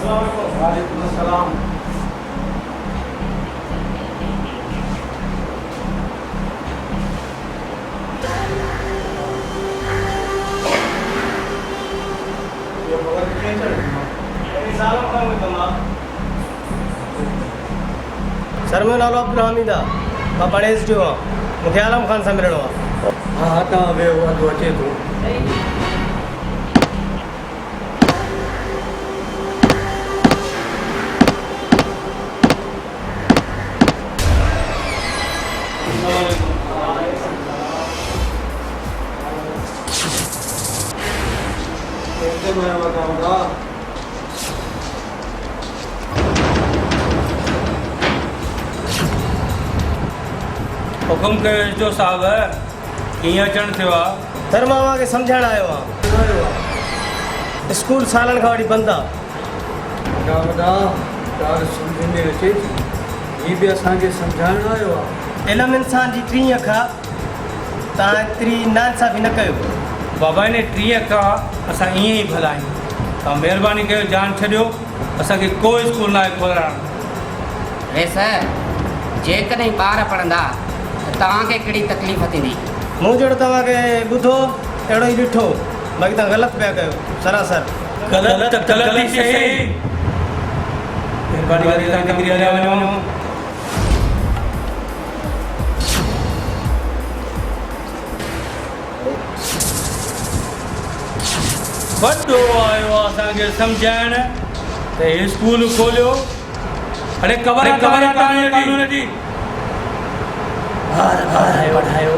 वालेकुम अस्सलाम। सर मैं नालो अब्दुल हमीद आहे, मां पढ़ेस जो आहियां, मूंखे आलम खान सां मिलणो आहे। हाँ तव्हां वेहो, अधु अचे थो। हुकुम कयो साहब, कीअं अचणु थियो आहे? सर मां तव्हांखे सम्झाइण आयो आहियां। स्कूल सालनि खां वठी बंदि आहे। वॾा वॾा ॻाल्हि सम्झ में अचे थी, हीअ बि असांखे सम्झाइण आयो आहे। इल्मु इंसान जी 3 अख आहे, तव्हां एतिरी नाइंसाफ़ी न कयो। बाबा इन 3 अख असां ईअं ई भला आहियूं, तव्हां महिरबानी कयो जान छॾियो, असांखे कोई स्कूल न आहे खोलाइण। वैसे जेकॾहिं ॿार पढ़ंदा त तव्हांखे कहिड़ी तकलीफ़ थींदी? मूं जहिड़ो तव्हांखे ॿुधो अहिड़ो ई ॾिठो, बाक़ी तव्हां ग़लति पिया कयो सरासर। ग़लति ग़लति सही। महिरबानी करे तव्हां निकिरी हलिया वञो। वॾो आयो असांखे सम्झाइण त हे स्कूल खोलियो। अरे ख़बर आहे कानून जी। वधायो